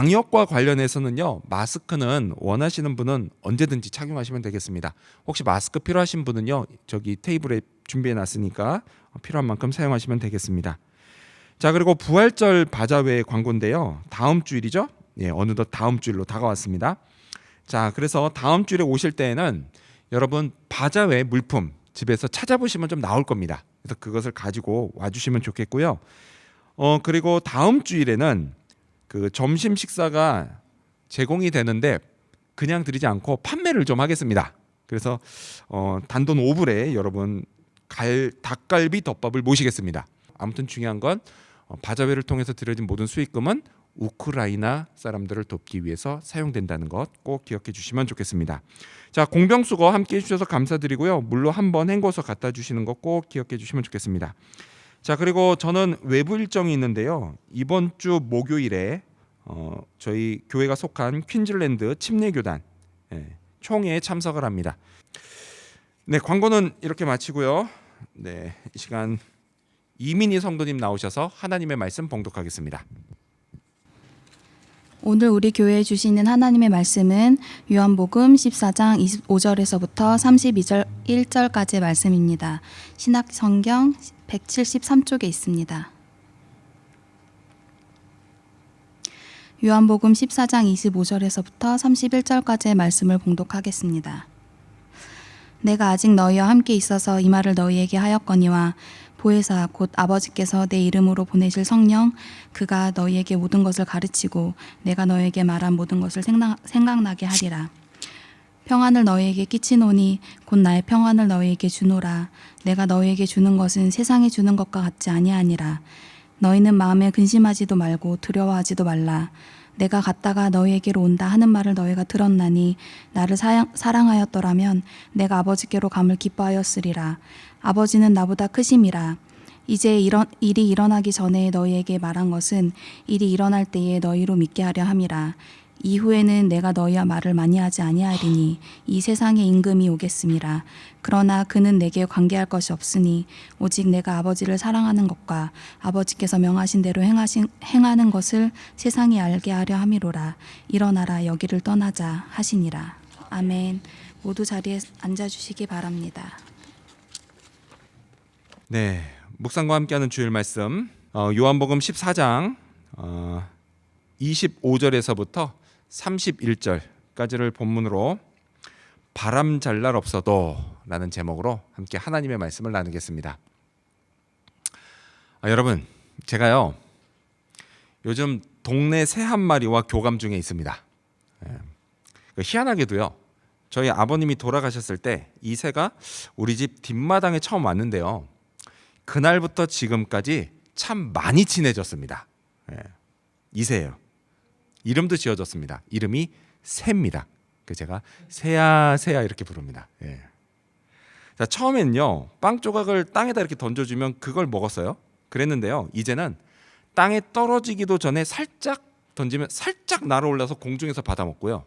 방역과 관련해서는요, 마스크는 원하시는 분은 언제든지 착용하시면 되겠습니다. 혹시 마스크 필요하신 분은요, 저기 테이블에 준비해 놨으니까 필요한 만큼 사용하시면 되겠습니다. 자, 그리고 부활절 바자회 광고인데요, 다음 주일이죠? 예, 어느덧 다음 주일로 다가왔습니다. 자, 그래서 다음 주일에 오실 때에는 여러분 바자회 물품 집에서 찾아보시면 좀 나올 겁니다. 그래서 그것을 가지고 와주시면 좋겠고요. 그리고 다음 주일에는 그 점심 식사가 제공이 되는데 그냥 드리지 않고 판매를 좀 하겠습니다. 그래서 단돈 5불에 여러분 닭갈비 덮밥을 모시겠습니다. 아무튼 중요한 건 바자회를 통해서 드려진 모든 수익금은 우크라이나 사람들을 돕기 위해서 사용된다는 것 꼭 기억해 주시면 좋겠습니다. 자, 공병수거 함께 해주셔서 감사드리고요. 물로 한번 헹궈서 갖다 주시는 것 꼭 기억해 주시면 좋겠습니다. 자, 그리고 저는 외부 일정이 있는데요. 이번 주 목요일에 저희 교회가 속한 퀸즐랜드 침례교단 총회에 참석을 합니다. 네, 광고는 이렇게 마치고요. 네, 이 시간 이민희 성도님 나오셔서 하나님의 말씀 봉독하겠습니다. 오늘 우리 교회에 주시는 하나님의 말씀은 요한복음 14장 25절에서부터 32절 1절까지의 말씀입니다. 신약성경 173쪽에 있습니다. 요한복음 14장 25절에서부터 31절까지의 말씀을 봉독하겠습니다. 내가 아직 너희와 함께 있어서 이 말을 너희에게 하였거니와 보혜사 곧 아버지께서 내 이름으로 보내실 성령 그가 너희에게 모든 것을 가르치고 내가 너희에게 말한 모든 것을 생각나게 하리라. 평안을 너희에게 끼치노니 곧 나의 평안을 너희에게 주노라. 내가 너희에게 주는 것은 세상에 주는 것과 같지 아니하니라. 너희는 마음에 근심하지도 말고 두려워하지도 말라. 내가 갔다가 너희에게로 온다 하는 말을 너희가 들었나니 나를 사랑하였더라면 내가 아버지께로 감을 기뻐하였으리라. 아버지는 나보다 크심이라. 이제 일이 일어나기 전에 너희에게 말한 것은 일이 일어날 때에 너희로 믿게 하려 함이라. 이후에는 내가 너희와 말을 많이 하지 아니하리니 이 세상에 임금이 오겠음이라. 그러나 그는 내게 관계할 것이 없으니 오직 내가 아버지를 사랑하는 것과 아버지께서 명하신 대로 행하는 것을 세상이 알게 하려 함이로라. 일어나라 여기를 떠나자 하시니라. 아멘. 모두 자리에 앉아주시기 바랍니다. 네, 묵상과 함께하는 주일 말씀 요한복음 14장 25절에서부터 31절까지를 본문으로 바람 잘 날 없어도 라는 제목으로 함께 하나님의 말씀을 나누겠습니다. 여러분, 제가요 요즘 동네 새 한 마리와 교감 중에 있습니다. 희한하게도요, 저희 아버님이 돌아가셨을 때 이 새가 우리 집 뒷마당에 처음 왔는데요, 그날부터 지금까지 참 많이 친해졌습니다. 이 새예요. 이름도 지어졌습니다. 이름이 새입니다. 제가 새야 새야 이렇게 부릅니다. 자, 처음엔요 빵 조각을 땅에다 이렇게 던져주면 그걸 먹었어요. 그랬는데요, 이제는 땅에 떨어지기도 전에 살짝 던지면 살짝 날아올라서 공중에서 받아먹고요.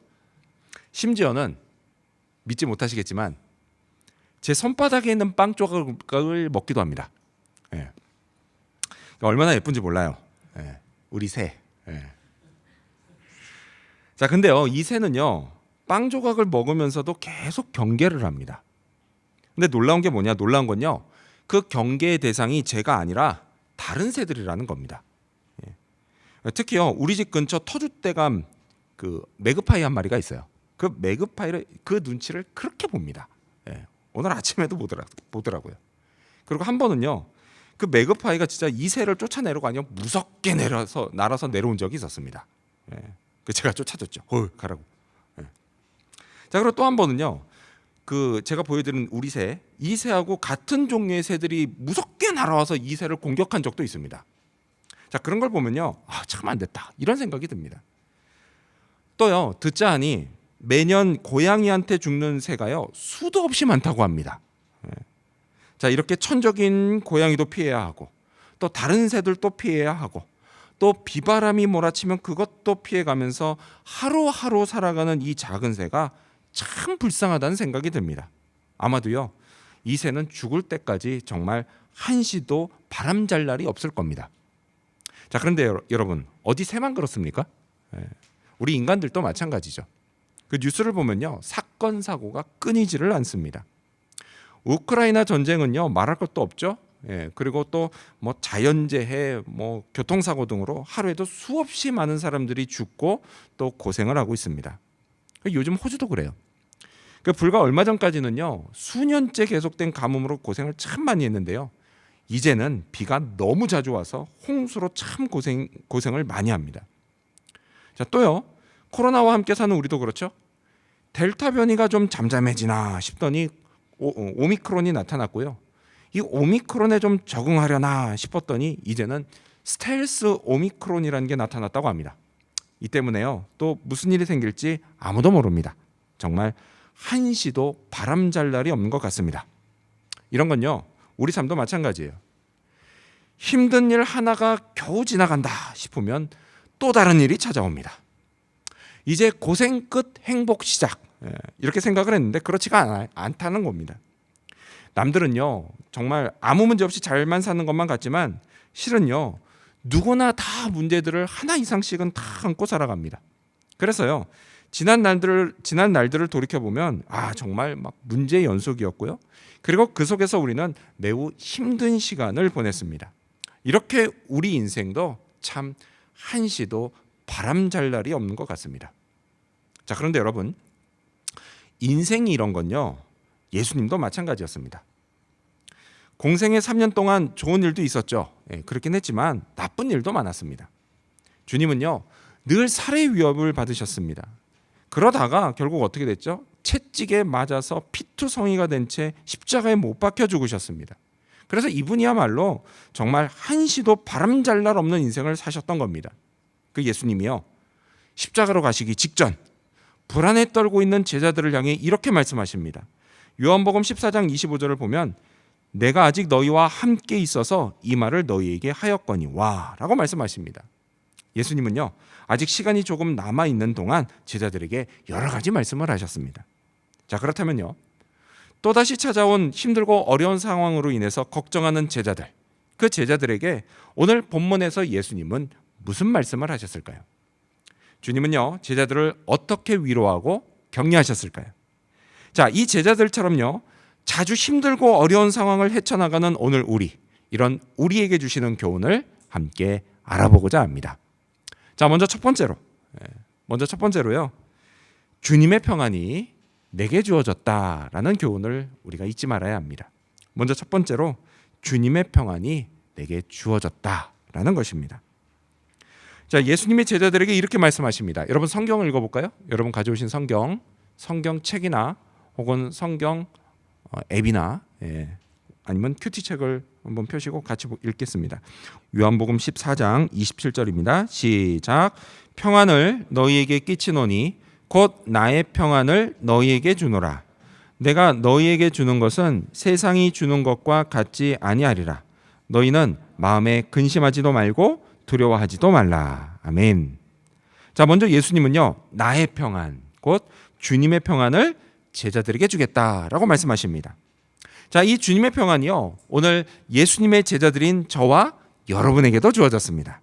심지어는 믿지 못하시겠지만 제 손바닥에 있는 빵 조각을 먹기도 합니다. 얼마나 예쁜지 몰라요. 우리 새. 자, 근데요, 이 새는요 빵 조각을 먹으면서도 계속 경계를 합니다. 근데 놀라운 게 뭐냐? 놀라운 건요, 그 경계의 대상이 제가 아니라 다른 새들이라는 겁니다. 특히요, 우리 집 근처 터줏대감 그 매그파이 한 마리가 있어요. 그 매그파이를 그 눈치를 그렇게 봅니다. 오늘 아침에도 보더라고요. 그리고 한 번은요, 그 매그파이가 진짜 이 새를 쫓아내려고 아니요 무섭게 날아서 내려온 적이 있었습니다. 그 제가 쫓아줬죠. 가라고. 자, 그리고 또 한 번은요, 그 제가 보여드린 우리 새, 이 새하고 같은 종류의 새들이 무섭게 날아와서 이 새를 공격한 적도 있습니다. 자, 그런 걸 보면요, 참 안 됐다 이런 생각이 듭니다. 또요, 듣자 하니 매년 고양이한테 죽는 새가요 수도 없이 많다고 합니다. 자, 이렇게 천적인 고양이도 피해야 하고 또 다른 새들도 피해야 하고 또 비바람이 몰아치면 그것도 피해가면서 하루하루 살아가는 이 작은 새가 참 불쌍하다는 생각이 듭니다. 아마도요, 이 새는 죽을 때까지 정말 한시도 바람잘 날이 없을 겁니다. 자, 그런데 여러분, 어디 새만 그렇습니까? 우리 인간들도 마찬가지죠. 그 뉴스를 보면요, 사건 사고가 끊이지를 않습니다. 우크라이나 전쟁은요, 말할 것도 없죠. 예, 그리고 또 뭐 자연재해, 뭐 교통사고 등으로 하루에도 수없이 많은 사람들이 죽고 또 고생을 하고 있습니다. 요즘 호주도 그래요. 불과 얼마 전까지는요, 수년째 계속된 가뭄으로 고생을 참 많이 했는데요. 이제는 비가 너무 자주 와서 홍수로 참 고생을 많이 합니다. 자, 또요, 코로나와 함께 사는 우리도 그렇죠. 델타 변이가 좀 잠잠해지나 싶더니 오미크론이 나타났고요. 이 오미크론에 좀 적응하려나 싶었더니 이제는 스텔스 오미크론이라는 게 나타났다고 합니다. 이 때문에요, 또 무슨 일이 생길지 아무도 모릅니다. 정말 한시도 바람잘 날이 없는 것 같습니다. 이런 건요, 우리 삶도 마찬가지예요. 힘든 일 하나가 겨우 지나간다 싶으면 또 다른 일이 찾아옵니다. 이제 고생 끝 행복 시작, 이렇게 생각을 했는데 그렇지가 않다는 겁니다. 남들은요, 정말 아무 문제 없이 잘만 사는 것만 같지만 실은요, 누구나 다 문제들을 하나 이상씩은 다 안고 살아갑니다. 그래서요, 지난 날들을 돌이켜보면 정말 막 문제의 연속이었고요. 그리고 그 속에서 우리는 매우 힘든 시간을 보냈습니다. 이렇게 우리 인생도 참 한시도 바람잘 날이 없는 것 같습니다. 자, 그런데 여러분, 인생이 이런 건요, 예수님도 마찬가지였습니다. 공생의 3년 동안 좋은 일도 있었죠. 그렇긴 했지만 나쁜 일도 많았습니다. 주님은요, 늘 살해 위협을 받으셨습니다. 그러다가 결국 어떻게 됐죠? 채찍에 맞아서 피투성이가 된 채 십자가에 못 박혀 죽으셨습니다. 그래서 이분이야말로 정말 한시도 바람잘 날 없는 인생을 사셨던 겁니다. 그 예수님이요, 십자가로 가시기 직전 불안에 떨고 있는 제자들을 향해 이렇게 말씀하십니다. 요한복음 14장 25절을 보면 내가 아직 너희와 함께 있어서 이 말을 너희에게 하였거니와 라고 말씀하십니다. 예수님은요, 아직 시간이 조금 남아있는 동안 제자들에게 여러 가지 말씀을 하셨습니다. 자, 그렇다면요, 또다시 찾아온 힘들고 어려운 상황으로 인해서 걱정하는 제자들, 그 제자들에게 오늘 본문에서 예수님은 무슨 말씀을 하셨을까요? 주님은요, 제자들을 어떻게 위로하고 격려하셨을까요? 자, 이 제자들처럼요, 자주 힘들고 어려운 상황을 헤쳐나가는 오늘 이런 우리에게 주시는 교훈을 함께 알아보고자 합니다. 자, 먼저 첫 번째로요, 주님의 평안이 내게 주어졌다라는 교훈을 우리가 잊지 말아야 합니다. 먼저 첫 번째로 주님의 평안이 내게 주어졌다라는 것입니다. 자, 예수님의 제자들에게 이렇게 말씀하십니다. 여러분 성경을 읽어볼까요? 여러분 가져오신 성경책이나 혹은 성경 앱이나 아니면 큐티책을 한번 펴시고 같이 읽겠습니다. 요한복음 14장 27절입니다. 시작. 평안을 너희에게 끼치노니 곧 나의 평안을 너희에게 주노라. 내가 너희에게 주는 것은 세상이 주는 것과 같지 아니하리라. 너희는 마음에 근심하지도 말고 두려워하지도 말라. 아멘. 자, 먼저 예수님은요, 나의 평안, 곧 주님의 평안을 제자들에게 주겠다라고 말씀하십니다. 자, 이 주님의 평안이요, 오늘 예수님의 제자들인 저와 여러분에게도 주어졌습니다.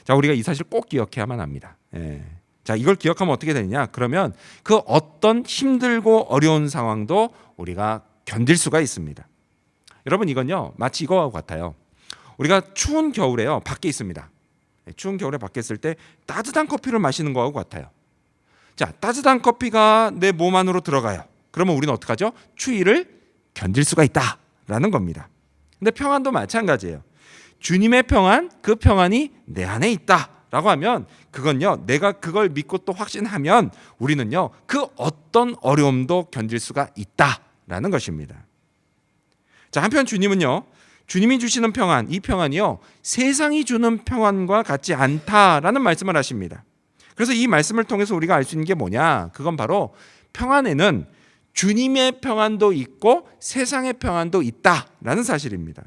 자, 우리가 이 사실 꼭 기억해야만 합니다. 자, 이걸 기억하면 어떻게 되느냐? 그러면 그 어떤 힘들고 어려운 상황도 우리가 견딜 수가 있습니다. 여러분, 이건요, 마치 이거와 같아요. 우리가 추운 겨울에요, 밖에 있습니다. 추운 겨울에 밖에 있을 때 따뜻한 커피를 마시는 거하고 같아요. 자, 따뜻한 커피가 내 몸 안으로 들어가요. 그러면 우리는 어떡하죠? 추위를 견딜 수가 있다라는 겁니다. 근데 평안도 마찬가지예요. 주님의 평안, 그 평안이 내 안에 있다라고 하면 그건요, 내가 그걸 믿고 또 확신하면 우리는요, 그 어떤 어려움도 견딜 수가 있다라는 것입니다. 자, 한편 주님은요, 주님이 주시는 평안, 이 평안이요, 세상이 주는 평안과 같지 않다라는 말씀을 하십니다. 그래서 이 말씀을 통해서 우리가 알 수 있는 게 뭐냐? 그건 바로 평안에는 주님의 평안도 있고 세상의 평안도 있다라는 사실입니다.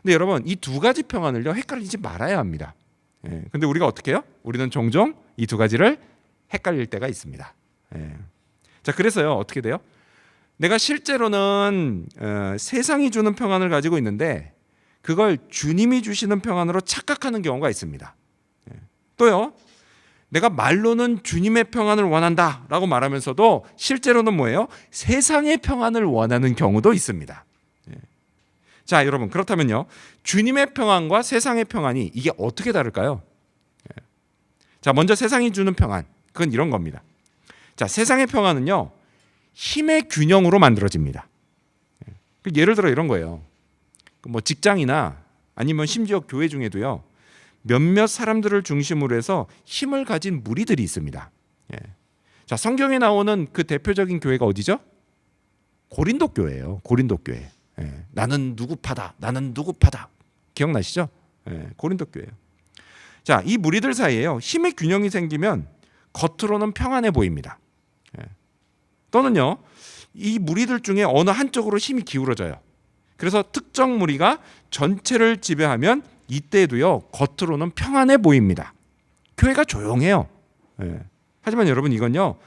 근데 여러분, 이 두 가지 평안을요, 헷갈리지 말아야 합니다. 근데 우리가 어떻게 해요? 우리는 종종 이 두 가지를 헷갈릴 때가 있습니다. 자, 그래서요, 어떻게 돼요? 내가 실제로는 세상이 주는 평안을 가지고 있는데 그걸 주님이 주시는 평안으로 착각하는 경우가 있습니다. 또요, 내가 말로는 주님의 평안을 원한다라고 말하면서도 실제로는 뭐예요? 세상의 평안을 원하는 경우도 있습니다. 자, 여러분, 그렇다면요, 주님의 평안과 세상의 평안이 이게 어떻게 다를까요? 자, 먼저 세상이 주는 평안, 그건 이런 겁니다. 자, 세상의 평안은요, 힘의 균형으로 만들어집니다. 예를 들어 이런 거예요. 뭐 직장이나 아니면 심지어 교회 중에도요, 몇몇 사람들을 중심으로 해서 힘을 가진 무리들이 있습니다. 자, 성경에 나오는 그 대표적인 교회가 어디죠? 고린도 교회예요. 고린도 교회. 나는 누구파다. 나는 누구파다. 기억나시죠? 고린도 교회예요. 자, 이 무리들 사이에요, 힘의 균형이 생기면 겉으로는 평안해 보입니다. 또는요, 이 무리들 중에 어느 한쪽으로 힘이 기울어져요. 그래서 특정 무리가 전체를 지배하면 이때도요, 겉으로는 평안해 보입니다. 교회가 조용해요. 하지만 여러분, 이건요,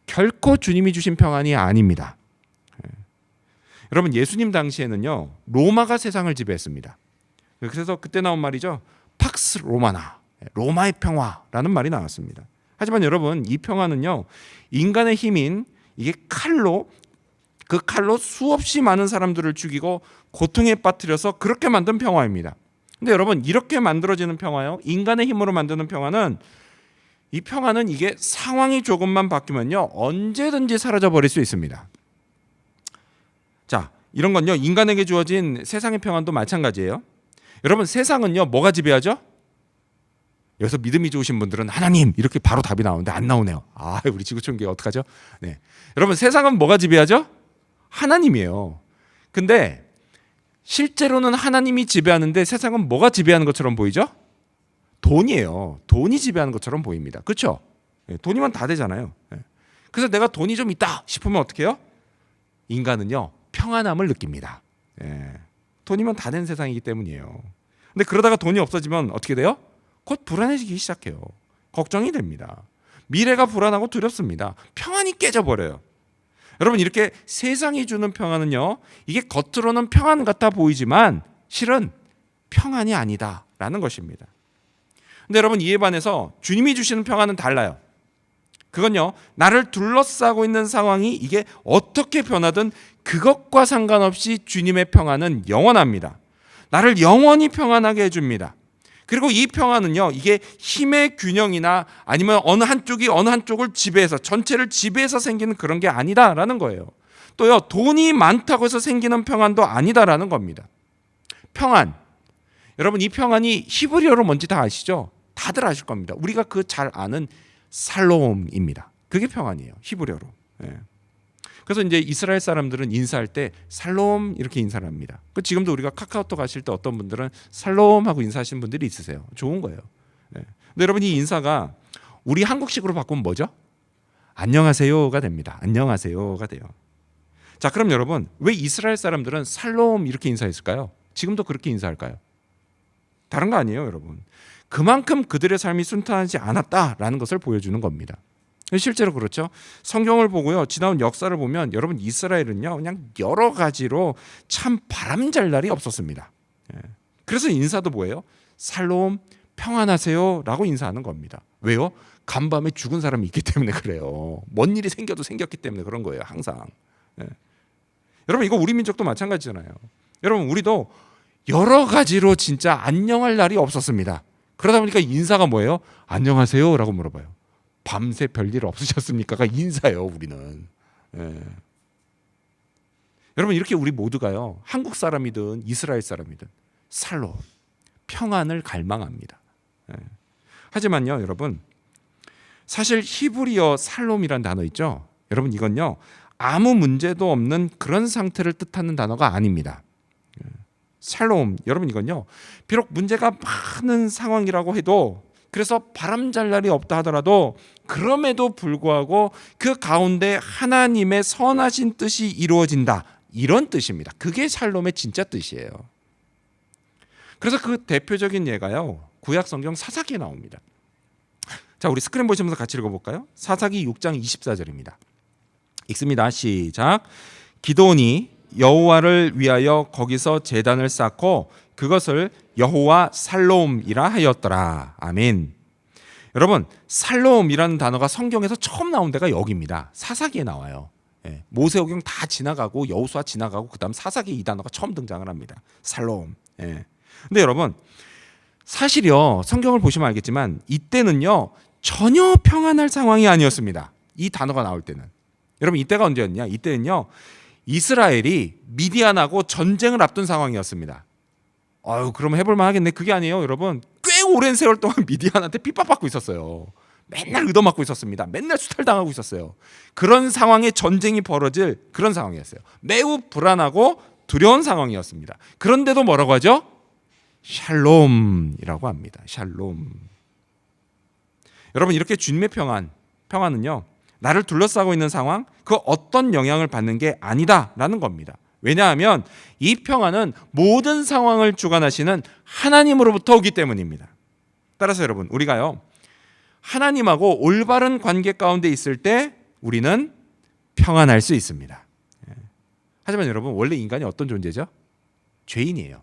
결코 주님이 주신 평안이 아닙니다. 여러분, 예수님 당시에는요, 로마가 세상을 지배했습니다. 그래서 그때 나온 말이죠, 팍스 로마나, 로마의 평화라는 말이 나왔습니다. 하지만 여러분, 이 평화는요, 인간의 힘인 이게 그 칼로 수없이 많은 사람들을 죽이고 고통에 빠뜨려서 그렇게 만든 평화입니다. 근데 여러분, 이렇게 만들어지는 평화요, 인간의 힘으로 만드는 평화는, 이 평화는 이게 상황이 조금만 바뀌면요, 언제든지 사라져 버릴 수 있습니다. 자, 이런 건요, 인간에게 주어진 세상의 평안도 마찬가지예요. 여러분, 세상은요, 뭐가 지배하죠? 여기서 믿음이 좋으신 분들은 하나님 이렇게 바로 답이 나오는데 안 나오네요. 아, 우리 지구촌교회 어떡하죠? 네, 여러분, 세상은 뭐가 지배하죠? 하나님이에요. 근데 실제로는 하나님이 지배하는데 세상은 뭐가 지배하는 것처럼 보이죠? 돈이에요. 돈이 지배하는 것처럼 보입니다. 그렇죠? 돈이면 다 되잖아요. 그래서 내가 돈이 좀 있다 싶으면 어떻게 해요? 인간은요, 평안함을 느낍니다. 돈이면 다 된 세상이기 때문이에요. 근데 그러다가 돈이 없어지면 어떻게 돼요? 곧 불안해지기 시작해요. 걱정이 됩니다. 미래가 불안하고 두렵습니다. 평안이 깨져버려요. 여러분, 이렇게 세상이 주는 평안은요, 이게 겉으로는 평안 같아 보이지만 실은 평안이 아니다라는 것입니다. 근데 여러분, 이에 반해서 주님이 주시는 평안은 달라요. 그건요, 나를 둘러싸고 있는 상황이 이게 어떻게 변하든 그것과 상관없이 주님의 평안은 영원합니다. 나를 영원히 평안하게 해줍니다. 그리고 이 평안은요, 이게 힘의 균형이나 아니면 어느 한쪽이 어느 한쪽을 지배해서, 전체를 지배해서 생기는 그런 게 아니다라는 거예요. 또요, 돈이 많다고 해서 생기는 평안도 아니다라는 겁니다. 평안, 여러분, 이 평안이 히브리어로 뭔지 다 아시죠? 다들 아실 겁니다. 우리가 그 잘 아는 살롬입니다. 그게 평안이에요, 히브리어로. 그래서 이제 이스라엘 사람들은 인사할 때 살롬 이렇게 인사를 합니다. 지금도 우리가 카카오톡 하실 때 어떤 분들은 살롬 하고 인사하시는 분들이 있으세요. 좋은 거예요. 근데 여러분, 이 인사가 우리 한국식으로 바꾸면 뭐죠? 안녕하세요가 됩니다. 안녕하세요가 돼요. 자, 그럼 여러분, 왜 이스라엘 사람들은 살롬 이렇게 인사했을까요? 지금도 그렇게 인사할까요? 다른 거 아니에요, 여러분. 그만큼 그들의 삶이 순탄하지 않았다라는 것을 보여주는 겁니다. 실제로 그렇죠. 성경을 보고요, 지나온 역사를 보면 여러분, 이스라엘은요, 그냥 여러 가지로 참 바람잘 날이 없었습니다. 그래서 인사도 뭐예요? 살롬, 평안하세요 라고 인사하는 겁니다. 왜요? 간밤에 죽은 사람이 있기 때문에 그래요. 뭔 일이 생겨도 생겼기 때문에 그런 거예요, 항상. 여러분, 이거 우리 민족도 마찬가지잖아요. 여러분, 우리도 여러 가지로 진짜 안녕할 날이 없었습니다. 그러다 보니까 인사가 뭐예요? 안녕하세요 라고 물어봐요. 밤새 별일 없으셨습니까가 인사예요, 우리는. 여러분, 이렇게 우리 모두가요, 한국 사람이든 이스라엘 사람이든 살롬, 평안을 갈망합니다. 하지만요, 여러분, 사실 히브리어 살롬이란 단어 있죠? 여러분, 이건요, 아무 문제도 없는 그런 상태를 뜻하는 단어가 아닙니다. 살롬, 여러분, 이건요, 비록 문제가 많은 상황이라고 해도, 그래서 바람잘 날이 없다 하더라도 그럼에도 불구하고 그 가운데 하나님의 선하신 뜻이 이루어진다, 이런 뜻입니다. 그게 샬롬의 진짜 뜻이에요. 그래서 그 대표적인 예가요, 구약 성경 사사기에 나옵니다. 자, 우리 스크린 보시면서 같이 읽어볼까요? 사사기 6장 24절입니다. 읽습니다. 시작. 기드온이 여호와를 위하여 거기서 제단을 쌓고 그것을 여호와 살롬이라 하였더라. 아멘. 여러분, 살롬이라는 단어가 성경에서 처음 나온 데가 여기입니다. 사사기에 나와요. 예, 모세오경 다 지나가고 여호수아 지나가고 그다음 사사기 이 단어가 처음 등장을 합니다. 살롬. 예. 근데 여러분, 사실요, 성경을 보시면 알겠지만 이때는요 전혀 평안할 상황이 아니었습니다. 이 단어가 나올 때는. 여러분, 이때가 언제였냐? 이때는요 이스라엘이 미디안하고 전쟁을 앞둔 상황이었습니다. 그러면 해볼만 하겠네. 그게 아니에요, 여러분. 꽤 오랜 세월 동안 미디안한테 핍박받고 있었어요. 맨날 얻어맞고 있었습니다. 맨날 수탈당하고 있었어요. 그런 상황에 전쟁이 벌어질 그런 상황이었어요. 매우 불안하고 두려운 상황이었습니다. 그런데도 뭐라고 하죠? 샬롬이라고 합니다. 샬롬. 여러분, 이렇게 주님의 평안은요 나를 둘러싸고 있는 상황, 그 어떤 영향을 받는 게 아니다라는 겁니다. 왜냐하면 이 평안은 모든 상황을 주관하시는 하나님으로부터 오기 때문입니다. 따라서 여러분, 우리가요 하나님하고 올바른 관계 가운데 있을 때 우리는 평안할 수 있습니다. 하지만 여러분, 원래 인간이 어떤 존재죠? 죄인이에요.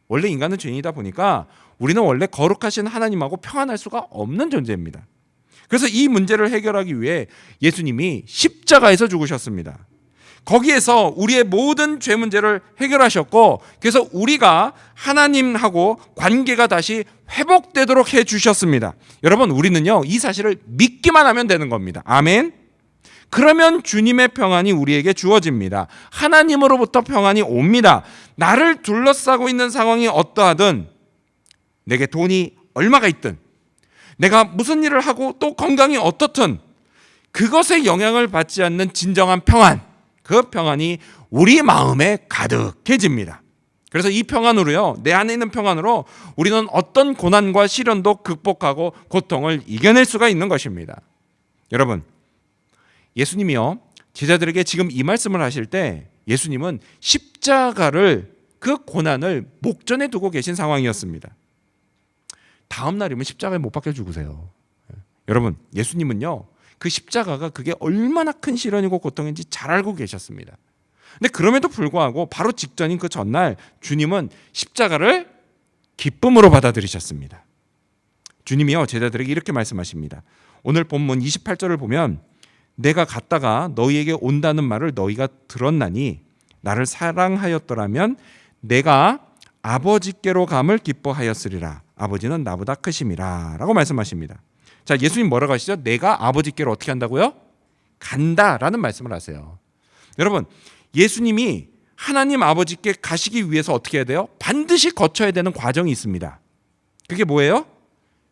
원래 인간은 죄인이다 보니까 우리는 원래 거룩하신 하나님하고 평안할 수가 없는 존재입니다. 그래서 이 문제를 해결하기 위해 예수님이 십자가에서 죽으셨습니다. 거기에서 우리의 모든 죄 문제를 해결하셨고, 그래서 우리가 하나님하고 관계가 다시 회복되도록 해주셨습니다. 여러분, 우리는요 이 사실을 믿기만 하면 되는 겁니다. 아멘. 그러면 주님의 평안이 우리에게 주어집니다. 하나님으로부터 평안이 옵니다. 나를 둘러싸고 있는 상황이 어떠하든, 내게 돈이 얼마가 있든, 내가 무슨 일을 하고 또 건강이 어떻든 그것에 영향을 받지 않는 진정한 평안, 그 평안이 우리 마음에 가득해집니다. 그래서 이 평안으로요, 내 안에 있는 평안으로 우리는 어떤 고난과 시련도 극복하고 고통을 이겨낼 수가 있는 것입니다. 여러분, 예수님이요 제자들에게 지금 이 말씀을 하실 때 예수님은 십자가를, 그 고난을 목전에 두고 계신 상황이었습니다. 다음 날이면 십자가에 못 박혀 죽으세요. 여러분, 예수님은요 그 십자가가 그게 얼마나 큰 시련이고 고통인지 잘 알고 계셨습니다. 근데 그럼에도 불구하고 바로 직전인 그 전날 주님은 십자가를 기쁨으로 받아들이셨습니다. 주님이요 제자들에게 이렇게 말씀하십니다. 오늘 본문 28절을 보면, 내가 갔다가 너희에게 온다는 말을 너희가 들었나니 나를 사랑하였더라면 내가 아버지께로 감을 기뻐하였으리라. 아버지는 나보다 크심이라 라고 말씀하십니다. 자, 예수님 뭐라고 하시죠? 내가 아버지께로 어떻게 한다고요? 간다라는 말씀을 하세요. 여러분, 예수님이 하나님 아버지께 가시기 위해서 어떻게 해야 돼요? 반드시 거쳐야 되는 과정이 있습니다. 그게 뭐예요?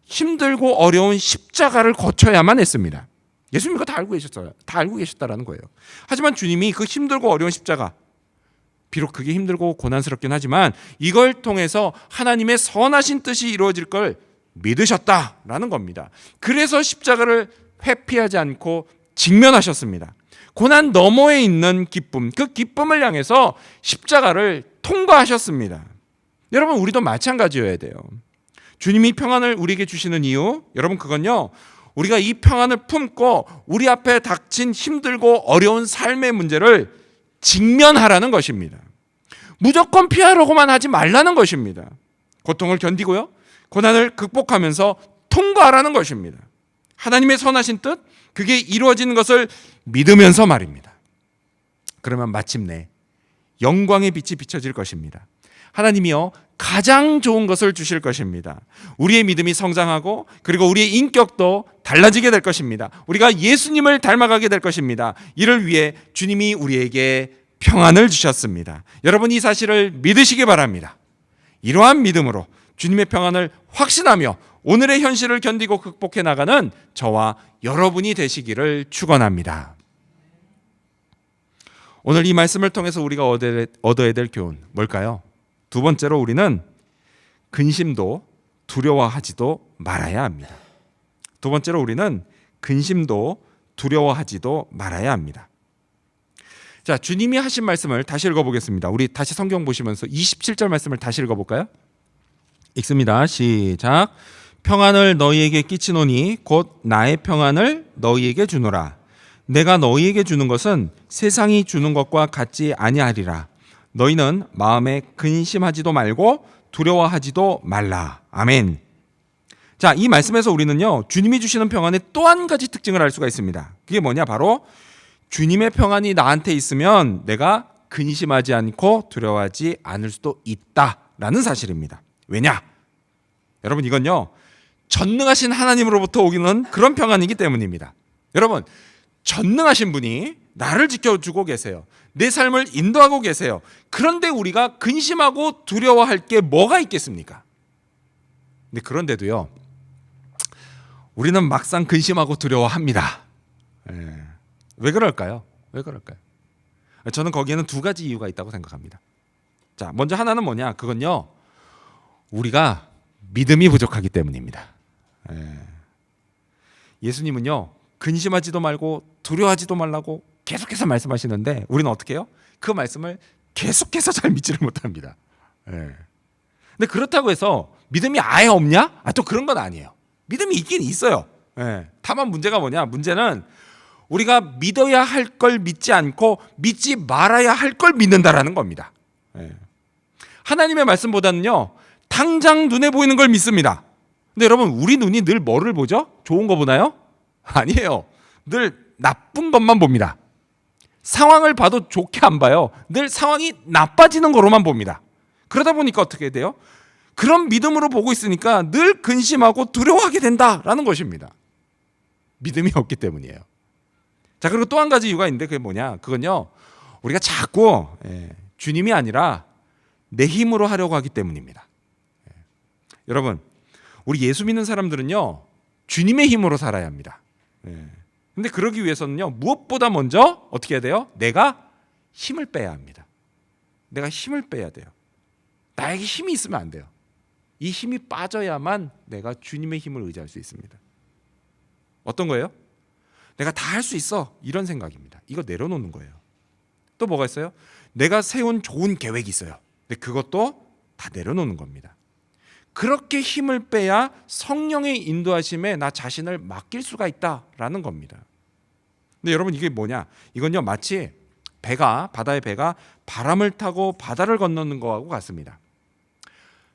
힘들고 어려운 십자가를 거쳐야만 했습니다. 예수님 그거 다 알고 계셨어요. 다 알고 계셨다라는 거예요. 하지만 주님이 그 힘들고 어려운 십자가, 비록 그게 힘들고 고난스럽긴 하지만 이걸 통해서 하나님의 선하신 뜻이 이루어질 걸 믿으셨다라는 겁니다. 그래서 십자가를 회피하지 않고 직면하셨습니다. 고난 너머에 있는 기쁨, 그 기쁨을 향해서 십자가를 통과하셨습니다. 여러분, 우리도 마찬가지여야 돼요. 주님이 평안을 우리에게 주시는 이유, 여러분, 그건요 우리가 이 평안을 품고 우리 앞에 닥친 힘들고 어려운 삶의 문제를 직면하라는 것입니다. 무조건 피하려고만 하지 말라는 것입니다. 고통을 견디고요, 고난을 극복하면서 통과하라는 것입니다. 하나님의 선하신 뜻, 그게 이루어지는 것을 믿으면서 말입니다. 그러면 마침내 영광의 빛이 비춰질 것입니다. 하나님이요 가장 좋은 것을 주실 것입니다. 우리의 믿음이 성장하고, 그리고 우리의 인격도 달라지게 될 것입니다. 우리가 예수님을 닮아가게 될 것입니다. 이를 위해 주님이 우리에게 평안을 주셨습니다. 여러분, 이 사실을 믿으시기 바랍니다. 이러한 믿음으로 주님의 평안을 확신하며 오늘의 현실을 견디고 극복해 나가는 저와 여러분이 되시기를 축원합니다. 오늘 이 말씀을 통해서 우리가 얻어야 될 교훈 뭘까요? 두 번째로, 우리는 근심도 두려워하지도 말아야 합니다. 두 번째로, 우리는 근심도 두려워하지도 말아야 합니다. 자, 주님이 하신 말씀을 다시 읽어보겠습니다. 우리 다시 성경 보시면서 27절 말씀을 다시 읽어볼까요? 읽습니다. 시작. 평안을 너희에게 끼치노니 곧 나의 평안을 너희에게 주노라. 내가 너희에게 주는 것은 세상이 주는 것과 같지 아니하리라. 너희는 마음에 근심하지도 말고 두려워하지도 말라. 아멘. 자, 이 말씀에서 우리는요, 주님이 주시는 평안의 또 한 가지 특징을 알 수가 있습니다. 그게 뭐냐? 바로 주님의 평안이 나한테 있으면 내가 근심하지 않고 두려워하지 않을 수도 있다라는 사실입니다. 왜냐? 여러분, 이건요, 전능하신 하나님으로부터 오기는 그런 평안이기 때문입니다. 여러분, 전능하신 분이 나를 지켜주고 계세요. 내 삶을 인도하고 계세요. 그런데 우리가 근심하고 두려워할 게 뭐가 있겠습니까? 근데 그런데도요, 우리는 막상 근심하고 두려워합니다. 왜 그럴까요? 왜 그럴까요? 저는 거기에는 두 가지 이유가 있다고 생각합니다. 자, 먼저 하나는 뭐냐? 그건요, 우리가 믿음이 부족하기 때문입니다. 예수님은요, 근심하지도 말고 두려워하지도 말라고 계속해서 말씀하시는데 우리는 어떻게 해요? 그 말씀을 계속해서 잘 믿지를 못합니다. 근데 그렇다고 해서 믿음이 아예 없냐? 또 그런 건 아니에요. 믿음이 있긴 있어요. 다만 문제가 뭐냐? 문제는 우리가 믿어야 할 걸 믿지 않고 믿지 말아야 할 걸 믿는다라는 겁니다. 하나님의 말씀보다는요, 당장 눈에 보이는 걸 믿습니다. 근데 여러분, 우리 눈이 늘 뭐를 보죠? 좋은 거 보나요? 아니에요. 늘 나쁜 것만 봅니다. 상황을 봐도 좋게 안 봐요. 늘 상황이 나빠지는 거로만 봅니다. 그러다 보니까 어떻게 돼요? 그런 믿음으로 보고 있으니까 늘 근심하고 두려워하게 된다라는 것입니다. 믿음이 없기 때문이에요. 자, 그리고 또 한 가지 이유가 있는데 그게 뭐냐? 그건요, 우리가 자꾸 주님이 아니라 내 힘으로 하려고 하기 때문입니다. 여러분, 우리 예수 믿는 사람들은요, 주님의 힘으로 살아야 합니다. 근데 그러기 위해서는요, 무엇보다 먼저 어떻게 해야 돼요? 내가 힘을 빼야 합니다. 내가 힘을 빼야 돼요. 나에게 힘이 있으면 안 돼요. 이 힘이 빠져야만 내가 주님의 힘을 의지할 수 있습니다. 어떤 거예요? 내가 다 할 수 있어, 이런 생각입니다. 이거 내려놓는 거예요. 또 뭐가 있어요? 내가 세운 좋은 계획이 있어요. 근데 그것도 다 내려놓는 겁니다. 그렇게 힘을 빼야 성령의 인도하심에 나 자신을 맡길 수가 있다라는 겁니다. 근데 여러분, 이게 뭐냐? 이건요, 마치 바다의 배가 바람을 타고 바다를 건너는 거하고 같습니다.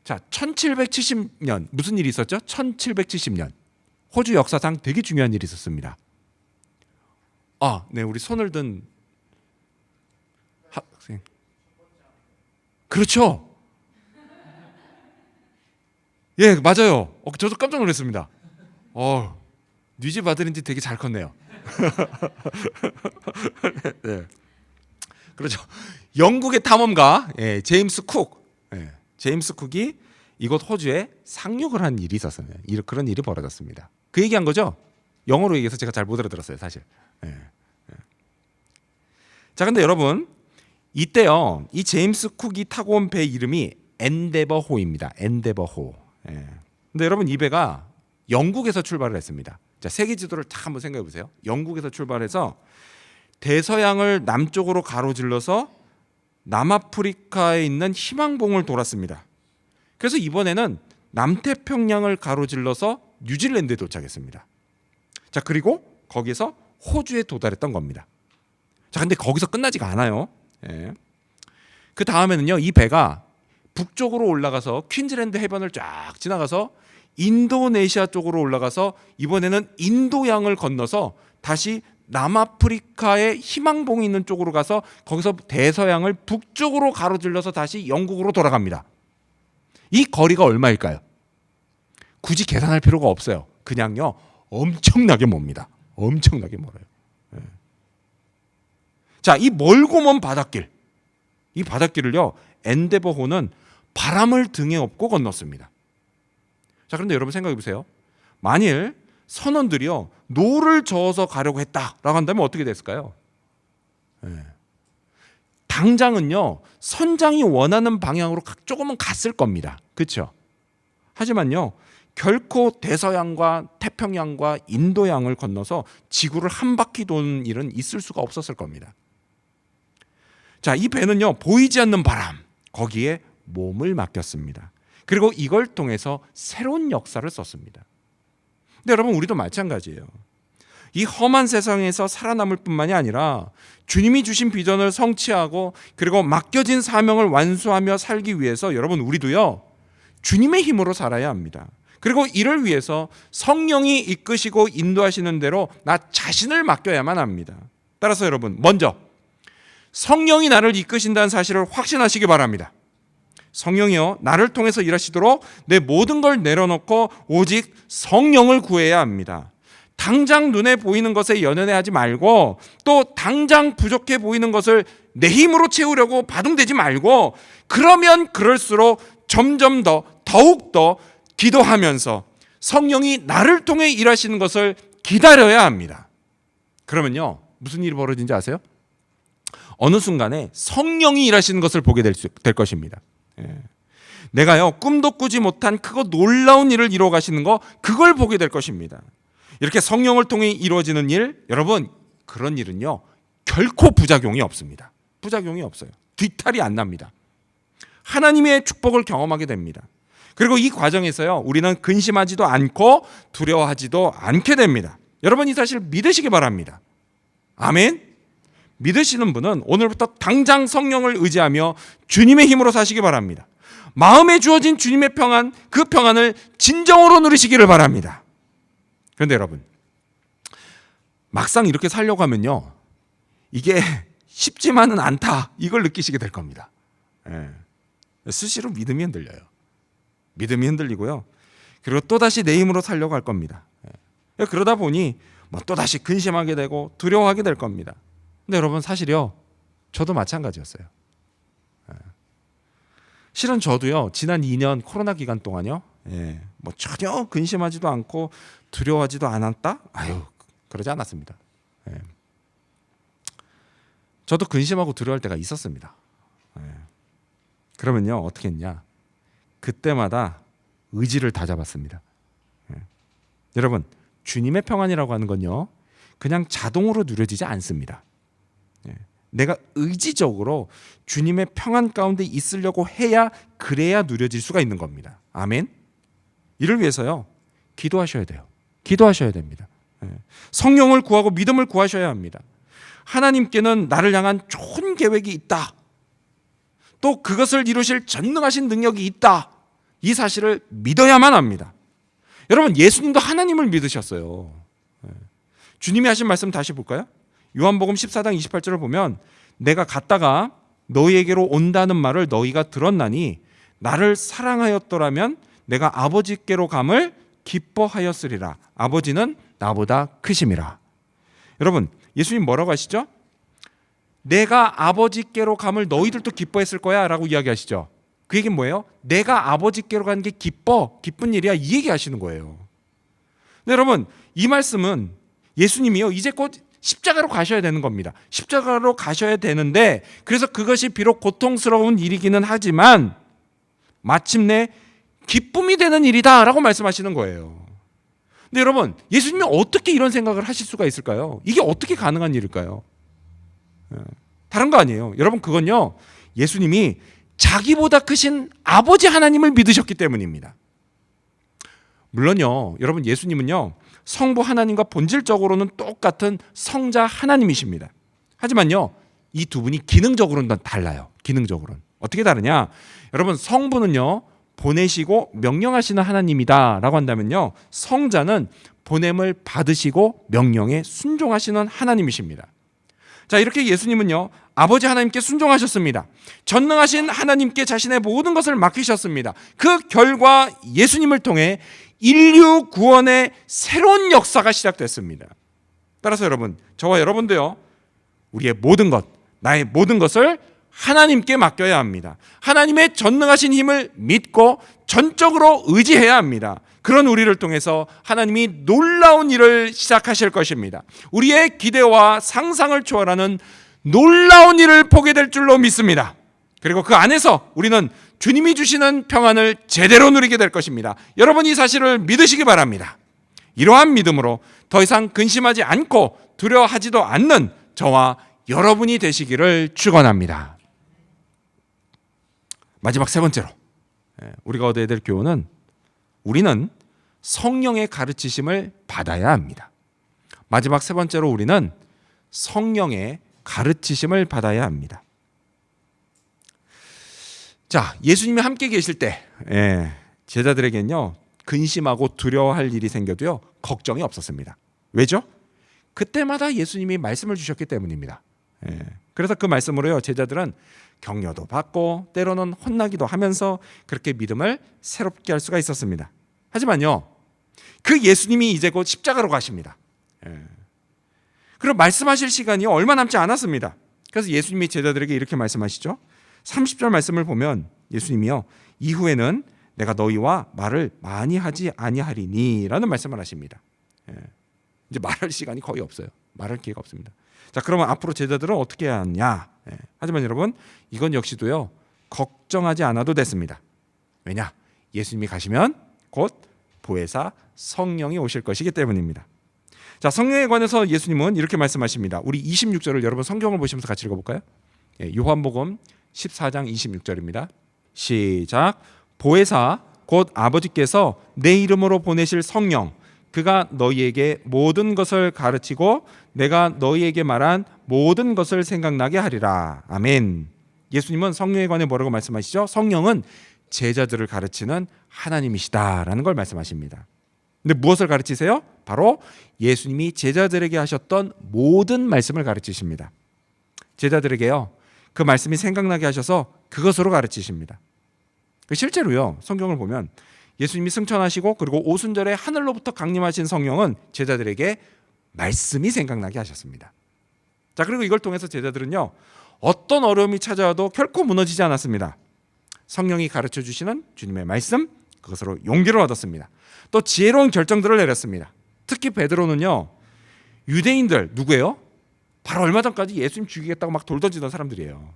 자, 1770년 무슨 일이 있었죠? 1770년 호주 역사상 되게 중요한 일이 있었습니다. 네, 우리 손을 든 학생. 그렇죠. 예, 맞아요. 저도 깜짝 놀랐습니다. 뉘집 아들인지 되게 잘 컸네요. 네. 그렇죠. 영국의 탐험가 제임스 쿡. 제임스 쿡이 이곳 호주에 상륙을 한 일이 있었어요. 그런 일이 벌어졌습니다. 그 얘기한 거죠? 영어로 얘기해서 제가 잘 못 알아들었어요, 사실. 자, 근데 여러분, 이때요, 이 제임스 쿡이 타고 온 배 이름이 엔데버호입니다. 엔데버호. 근데 여러분, 이 배가 영국에서 출발을 했습니다. 자, 세계 지도를 딱 한번 생각해 보세요. 영국에서 출발해서 대서양을 남쪽으로 가로질러서 남아프리카에 있는 희망봉을 돌았습니다. 그래서 이번에는 남태평양을 가로질러서 뉴질랜드에 도착했습니다. 자, 그리고 거기서 호주에 도달했던 겁니다. 자, 근데 거기서 끝나지가 않아요. 그 다음에는요, 이 배가 북쪽으로 올라가서 퀸즐랜드 해변을 쫙 지나가서 인도네시아 쪽으로 올라가서 이번에는 인도양을 건너서 다시 남아프리카의 희망봉이 있는 쪽으로 가서 거기서 대서양을 북쪽으로 가로질러서 다시 영국으로 돌아갑니다. 이 거리가 얼마일까요? 굳이 계산할 필요가 없어요. 그냥요, 엄청나게 멉니다. 엄청나게 멀어요. 자, 이 멀고 먼 바닷길, 이 바닷길을요, 엔데버호는 바람을 등에 업고 건넜습니다. 자, 그런데 여러분 생각해 보세요. 만일 선원들이요, 노를 저어서 가려고 했다라고 한다면 어떻게 됐을까요? 당장은요, 선장이 원하는 방향으로 조금은 갔을 겁니다. 그렇죠? 하지만요, 결코 대서양과 태평양과 인도양을 건너서 지구를 한 바퀴 도는 일은 있을 수가 없었을 겁니다. 자, 이 배는요, 보이지 않는 바람, 거기에 몸을 맡겼습니다. 그리고 이걸 통해서 새로운 역사를 썼습니다. 근데 여러분, 우리도 마찬가지예요. 이 험한 세상에서 살아남을 뿐만이 아니라 주님이 주신 비전을 성취하고 그리고 맡겨진 사명을 완수하며 살기 위해서 여러분, 우리도요, 주님의 힘으로 살아야 합니다. 그리고 이를 위해서 성령이 이끄시고 인도하시는 대로 나 자신을 맡겨야만 합니다. 따라서 여러분, 먼저 성령이 나를 이끄신다는 사실을 확신하시기 바랍니다. 성령이요, 나를 통해서 일하시도록 내 모든 걸 내려놓고 오직 성령을 구해야 합니다. 당장 눈에 보이는 것에 연연해하지 말고, 또 당장 부족해 보이는 것을 내 힘으로 채우려고 바둥대지 말고, 그러면 그럴수록 점점 더욱 더 기도하면서 성령이 나를 통해 일하시는 것을 기다려야 합니다. 그러면요, 무슨 일이 벌어진지 아세요? 어느 순간에 성령이 일하시는 것을 보게 될 것입니다. 내가요, 꿈도 꾸지 못한 크고 놀라운 일을 이루어 가시는 거, 그걸 보게 될 것입니다. 이렇게 성령을 통해 이루어지는 일, 여러분, 그런 일은요 결코 부작용이 없습니다. 부작용이 없어요. 뒤탈이 안 납니다. 하나님의 축복을 경험하게 됩니다. 그리고 이 과정에서요, 우리는 근심하지도 않고 두려워하지도 않게 됩니다. 여러분, 이 사실 믿으시기 바랍니다. 아멘. 믿으시는 분은 오늘부터 당장 성령을 의지하며 주님의 힘으로 사시기 바랍니다. 마음에 주어진 주님의 평안, 그 평안을 진정으로 누리시기를 바랍니다. 그런데 여러분, 막상 이렇게 살려고 하면요, 이게 쉽지만은 않다, 이걸 느끼시게 될 겁니다. 수시로 믿음이 흔들려요. 믿음이 흔들리고요, 그리고 또다시 내 힘으로 살려고 할 겁니다. 그러다 보니 또다시 근심하게 되고 두려워하게 될 겁니다. 근데 여러분, 사실요, 저도 마찬가지였어요. 실은 저도요, 지난 2년 코로나 기간 동안요, 전혀 근심하지도 않고 두려워하지도 않았다? 그러지 않았습니다. 저도 근심하고 두려워할 때가 있었습니다. 그러면요, 어떻게 했냐? 그때마다 의지를 다잡았습니다. 여러분, 주님의 평안이라고 하는 건요, 그냥 자동으로 누려지지 않습니다. 내가 의지적으로 주님의 평안 가운데 있으려고 해야, 그래야 누려질 수가 있는 겁니다. 아멘. 이를 위해서요, 기도하셔야 돼요. 기도하셔야 됩니다. 성령을 구하고 믿음을 구하셔야 합니다. 하나님께는 나를 향한 좋은 계획이 있다, 또 그것을 이루실 전능하신 능력이 있다, 이 사실을 믿어야만 합니다. 여러분, 예수님도 하나님을 믿으셨어요. 주님이 하신 말씀 다시 볼까요? 요한복음 14장 28절을 보면, 내가 갔다가 너희에게로 온다는 말을 너희가 들었나니 나를 사랑하였더라면 내가 아버지께로 감을 기뻐하였으리라. 아버지는 나보다 크심이라. 여러분, 예수님 뭐라고 하시죠? 내가 아버지께로 감을 너희들도 기뻐했을 거야 라고 이야기하시죠. 그 얘기는 뭐예요? 내가 아버지께로 가는 게 기쁜 일이야, 이 얘기 하시는 거예요. 근데 여러분, 이 말씀은 예수님이요, 이제 곧 십자가로 가셔야 되는 겁니다. 십자가로 가셔야 되는데, 그래서 그것이 비록 고통스러운 일이기는 하지만 마침내 기쁨이 되는 일이다 라고 말씀하시는 거예요. 근데 여러분, 예수님이 어떻게 이런 생각을 하실 수가 있을까요? 이게 어떻게 가능한 일일까요? 다른 거 아니에요. 여러분, 그건요, 예수님이 자기보다 크신 아버지 하나님을 믿으셨기 때문입니다. 물론요, 여러분, 예수님은요, 성부 하나님과 본질적으로는 똑같은 성자 하나님이십니다. 하지만요, 이 두 분이 기능적으로는 달라요. 기능적으로는 어떻게 다르냐? 여러분, 성부는요, 보내시고 명령하시는 하나님이다 라고 한다면요, 성자는 보냄을 받으시고 명령에 순종하시는 하나님이십니다. 자, 이렇게 예수님은요, 아버지 하나님께 순종하셨습니다. 전능하신 하나님께 자신의 모든 것을 맡기셨습니다. 그 결과 예수님을 통해 인류 구원의 새로운 역사가 시작됐습니다. 따라서 여러분, 저와 여러분도요, 우리의 모든 것, 나의 모든 것을 하나님께 맡겨야 합니다. 하나님의 전능하신 힘을 믿고 전적으로 의지해야 합니다. 그런 우리를 통해서 하나님이 놀라운 일을 시작하실 것입니다. 우리의 기대와 상상을 초월하는 놀라운 일을 보게 될 줄로 믿습니다. 그리고 그 안에서 우리는 주님이 주시는 평안을 제대로 누리게 될 것입니다. 여러분, 이 사실을 믿으시기 바랍니다. 이러한 믿음으로 더 이상 근심하지 않고 두려워하지도 않는 저와 여러분이 되시기를 축원합니다. 마지막 세 번째로 우리가 얻어야 될 교훈은, 우리는 성령의 가르치심을 받아야 합니다. 마지막 세 번째로 우리는 성령의 가르치심을 받아야 합니다. 자, 예수님이 함께 계실 때 제자들에게는요, 근심하고 두려워할 일이 생겨도요, 걱정이 없었습니다. 왜죠? 그때마다 예수님이 말씀을 주셨기 때문입니다. 그래서 그 말씀으로요, 제자들은 격려도 받고 때로는 혼나기도 하면서 그렇게 믿음을 새롭게 할 수가 있었습니다. 하지만요, 그 예수님이 이제 곧 십자가로 가십니다. 그럼 말씀하실 시간이 얼마 남지 않았습니다. 그래서 예수님이 제자들에게 이렇게 말씀하시죠. 30절 말씀을 보면 예수님이요, 이후에는 내가 너희와 말을 많이 하지 아니하리니 라는 말씀을 하십니다. 이제 말할 시간이 거의 없어요. 말할 기회가 없습니다. 자, 그러면 앞으로 제자들은 어떻게 해야 하냐? 하지만 여러분, 이건 역시도요, 걱정하지 않아도 됐습니다. 왜냐? 예수님이 가시면 곧 보혜사 성령이 오실 것이기 때문입니다. 자, 성령에 관해서 예수님은 이렇게 말씀하십니다. 우리 26절을 여러분 성경을 보시면서 같이 읽어볼까요? 요한복음 14장 26절입니다. 시작. 보혜사 곧 아버지께서 내 이름으로 보내실 성령, 그가 너희에게 모든 것을 가르치고 내가 너희에게 말한 모든 것을 생각나게 하리라. 아멘. 예수님은 성령에 관해 뭐라고 말씀하시죠? 성령은 제자들을 가르치는 하나님이시다라는 걸 말씀하십니다. 근데 무엇을 가르치세요? 바로 예수님이 제자들에게 하셨던 모든 말씀을 가르치십니다. 제자들에게요, 그 말씀이 생각나게 하셔서 그것으로 가르치십니다. 실제로요, 성경을 보면 예수님이 승천하시고 그리고 오순절에 하늘로부터 강림하신 성령은 제자들에게 말씀이 생각나게 하셨습니다. 자, 그리고 이걸 통해서 제자들은요, 어떤 어려움이 찾아와도 결코 무너지지 않았습니다. 성령이 가르쳐 주시는 주님의 말씀, 그것으로 용기를 얻었습니다. 또 지혜로운 결정들을 내렸습니다. 특히 베드로는요, 유대인들 누구예요? 바로 얼마 전까지 예수님 죽이겠다고 막 돌 던지던 사람들이에요.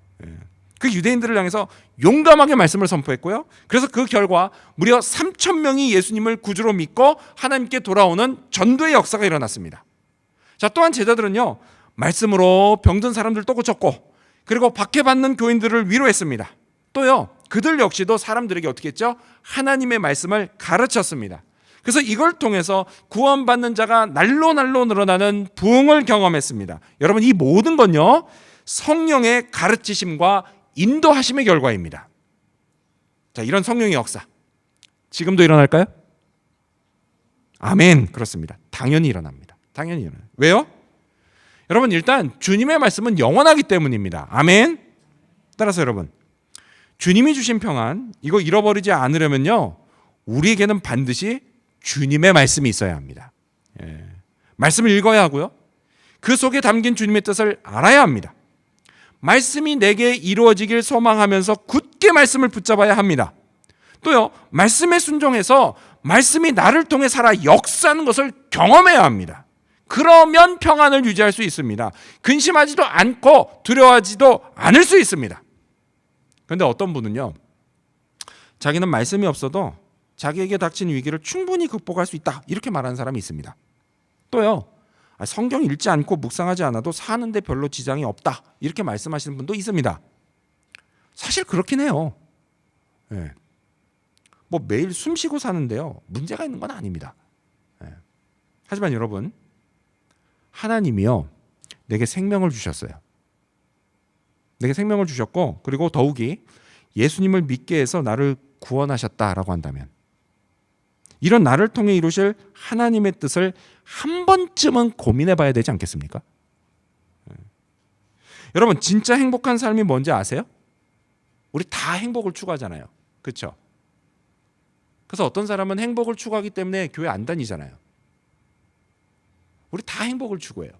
그 유대인들을 향해서 용감하게 말씀을 선포했고요. 그래서 그 결과 무려 3,000명이 예수님을 구주로 믿고 하나님께 돌아오는 전도의 역사가 일어났습니다. 자, 또한 제자들은요, 말씀으로 병든 사람들도 고쳤고 그리고 박해받는 교인들을 위로했습니다. 또요, 그들 역시도 사람들에게 어떻게 했죠? 하나님의 말씀을 가르쳤습니다. 그래서 이걸 통해서 구원받는 자가 날로 늘어나는 부흥을 경험했습니다. 여러분, 이 모든 건요, 성령의 가르치심과 인도하심의 결과입니다. 자, 이런 성령의 역사 지금도 일어날까요? 아멘. 그렇습니다. 당연히 일어납니다. 당연히 일어나요. 왜요? 여러분, 일단 주님의 말씀은 영원하기 때문입니다. 아멘. 따라서 여러분, 주님이 주신 평안, 이거 잃어버리지 않으려면요, 우리에게는 반드시 주님의 말씀이 있어야 합니다. 말씀을 읽어야 하고요, 그 속에 담긴 주님의 뜻을 알아야 합니다. 말씀이 내게 이루어지길 소망하면서 굳게 말씀을 붙잡아야 합니다. 또요, 말씀에 순종해서 말씀이 나를 통해 살아 역사하는 것을 경험해야 합니다. 그러면 평안을 유지할 수 있습니다. 근심하지도 않고 두려워하지도 않을 수 있습니다. 그런데 어떤 분은요, 자기는 말씀이 없어도 자기에게 닥친 위기를 충분히 극복할 수 있다, 이렇게 말하는 사람이 있습니다. 또요, 성경 읽지 않고 묵상하지 않아도 사는데 별로 지장이 없다, 이렇게 말씀하시는 분도 있습니다. 사실 그렇긴 해요. 뭐 매일 숨 쉬고 사는데요, 문제가 있는 건 아닙니다. 하지만 여러분, 하나님이요, 내게 생명을 주셨어요. 내게 생명을 주셨고 그리고 더욱이 예수님을 믿게 해서 나를 구원하셨다라고 한다면, 이런 나를 통해 이루실 하나님의 뜻을 한 번쯤은 고민해 봐야 되지 않겠습니까? 여러분, 진짜 행복한 삶이 뭔지 아세요? 우리 다 행복을 추구하잖아요. 그렇죠? 그래서 어떤 사람은 행복을 추구하기 때문에 교회 안 다니잖아요. 우리 다 행복을 추구해요.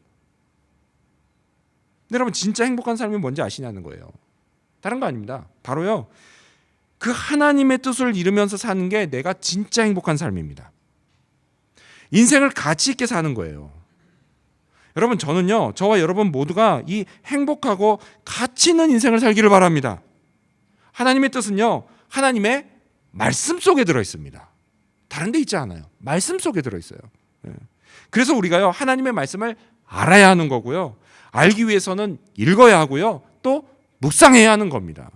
근데 여러분, 진짜 행복한 삶이 뭔지 아시냐는 거예요. 다른 거 아닙니다. 바로요, 그 하나님의 뜻을 이루면서 사는 게 내가 진짜 행복한 삶입니다. 인생을 가치 있게 사는 거예요. 여러분, 저는요, 저와 여러분 모두가 이 행복하고 가치 있는 인생을 살기를 바랍니다. 하나님의 뜻은요, 하나님의 말씀 속에 들어있습니다. 다른 데 있지 않아요. 말씀 속에 들어있어요. 그래서 우리가요, 하나님의 말씀을 알아야 하는 거고요, 알기 위해서는 읽어야 하고요, 또 묵상해야 하는 겁니다.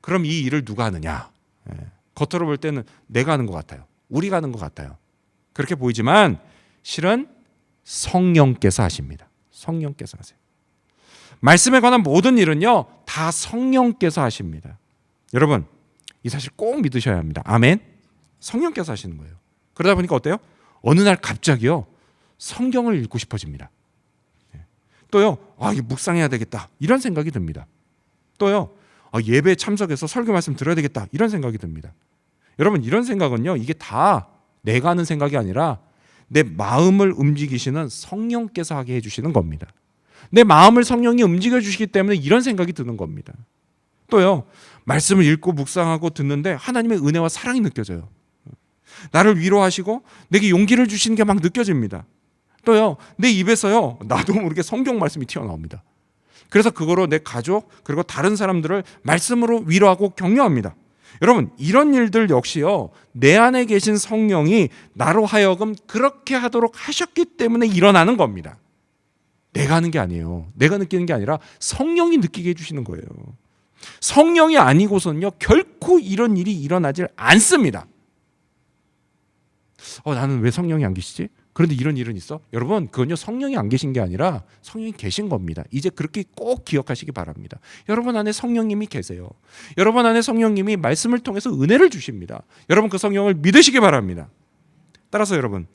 그럼 이 일을 누가 하느냐? 겉으로 볼 때는 내가 하는 것 같아요. 우리가 하는 것 같아요. 그렇게 보이지만 실은 성령께서 하십니다. 성령께서 하세요. 말씀에 관한 모든 일은요, 다 성령께서 하십니다. 여러분, 이 사실 꼭 믿으셔야 합니다. 아멘. 성령께서 하시는 거예요. 그러다 보니까 어때요? 어느 날 갑자기요 성경을 읽고 싶어집니다. 또요 이거 묵상해야 되겠다 이런 생각이 듭니다. 또요 예배에 참석해서 설교 말씀 들어야 되겠다 이런 생각이 듭니다. 여러분 이런 생각은요 이게 다 내가 하는 생각이 아니라 내 마음을 움직이시는 성령께서 하게 해주시는 겁니다. 내 마음을 성령이 움직여 주시기 때문에 이런 생각이 드는 겁니다. 또요 말씀을 읽고 묵상하고 듣는데 하나님의 은혜와 사랑이 느껴져요. 나를 위로하시고 내게 용기를 주시는 게 막 느껴집니다. 또요 내 입에서요 나도 모르게 성경 말씀이 튀어나옵니다. 그래서 그거로 내 가족 그리고 다른 사람들을 말씀으로 위로하고 격려합니다. 여러분 이런 일들 역시요 내 안에 계신 성령이 나로 하여금 그렇게 하도록 하셨기 때문에 일어나는 겁니다. 내가 하는 게 아니에요. 내가 느끼는 게 아니라 성령이 느끼게 해주시는 거예요. 성령이 아니고서는요 결코 이런 일이 일어나질 않습니다. 나는 왜 성령이 안 계시지? 그런데 이런 일은 있어? 여러분 그건요 성령이 안 계신 게 아니라 성령이 계신 겁니다. 이제 그렇게 꼭 기억하시기 바랍니다. 여러분 안에 성령님이 계세요. 여러분 안에 성령님이 말씀을 통해서 은혜를 주십니다. 여러분 그 성령을 믿으시기 바랍니다. 따라서 여러분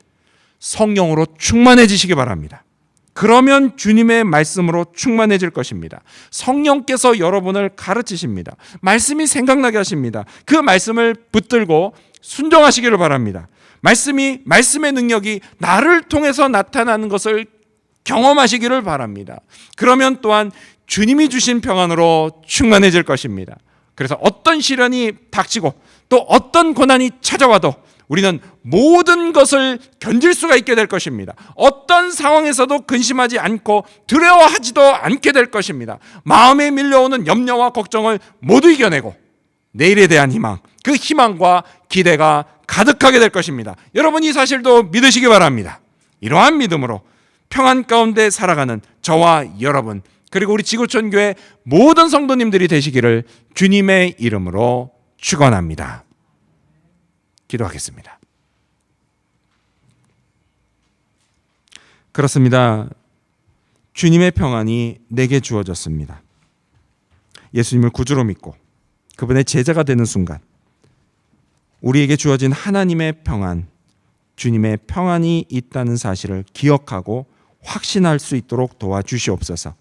성령으로 충만해지시기 바랍니다. 그러면 주님의 말씀으로 충만해질 것입니다. 성령께서 여러분을 가르치십니다. 말씀이 생각나게 하십니다. 그 말씀을 붙들고 순종하시기를 바랍니다. 말씀의 능력이 나를 통해서 나타나는 것을 경험하시기를 바랍니다. 그러면 또한 주님이 주신 평안으로 충만해질 것입니다. 그래서 어떤 시련이 닥치고 또 어떤 고난이 찾아와도 우리는 모든 것을 견딜 수가 있게 될 것입니다. 어떤 상황에서도 근심하지 않고 두려워하지도 않게 될 것입니다. 마음에 밀려오는 염려와 걱정을 모두 이겨내고 내일에 대한 희망, 그 희망과 기대가 가득하게 될 것입니다. 여러분 이 사실도 믿으시기 바랍니다. 이러한 믿음으로 평안 가운데 살아가는 저와 여러분 그리고 우리 지구촌 교회 모든 성도님들이 되시기를 주님의 이름으로 축원합니다. 기도하겠습니다. 그렇습니다. 주님의 평안이 내게 주어졌습니다. 예수님을 구주로 믿고 그분의 제자가 되는 순간 우리에게 주어진 하나님의 평안, 주님의 평안이 있다는 사실을 기억하고 확신할 수 있도록 도와주시옵소서.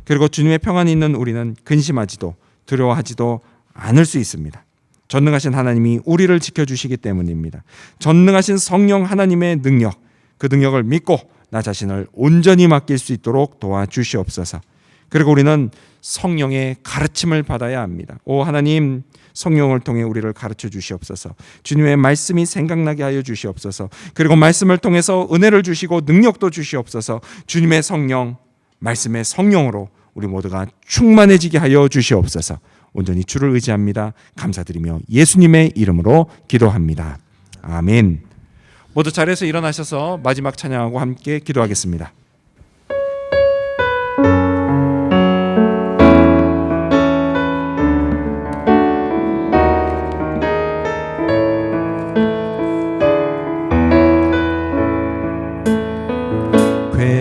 그리고 주님의 평안이 있는 우리는 근심하지도 두려워하지도 않을 수 있습니다. 전능하신 하나님이 우리를 지켜주시기 때문입니다. 전능하신 성령 하나님의 능력, 그 능력을 믿고 나 자신을 온전히 맡길 수 있도록 도와주시옵소서. 그리고 우리는 성령의 가르침을 받아야 합니다. 오 하나님, 성령을 통해 우리를 가르쳐 주시옵소서. 주님의 말씀이 생각나게 하여 주시옵소서. 그리고 말씀을 통해서 은혜를 주시고 능력도 주시옵소서. 주님의 성령, 말씀의 성령으로 우리 모두가 충만해지게 하여 주시옵소서. 온전히 주를 의지합니다. 감사드리며 예수님의 이름으로 기도합니다. 아멘. 모두 자리에서 일어나셔서 마지막 찬양하고 함께 기도하겠습니다.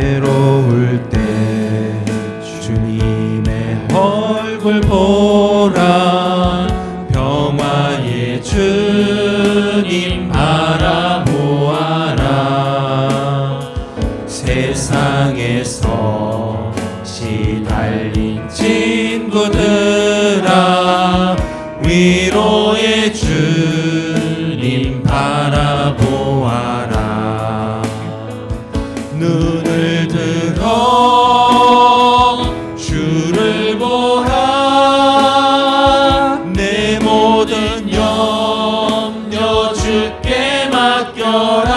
괴로울 때 주님의 얼굴 보라 평화의 주님 바라보아라 세상에서 시달린 친구들아 위로의 주님 바라보아라 눈을 들어 주를 보라 내 모든 염려 주께 맡겨라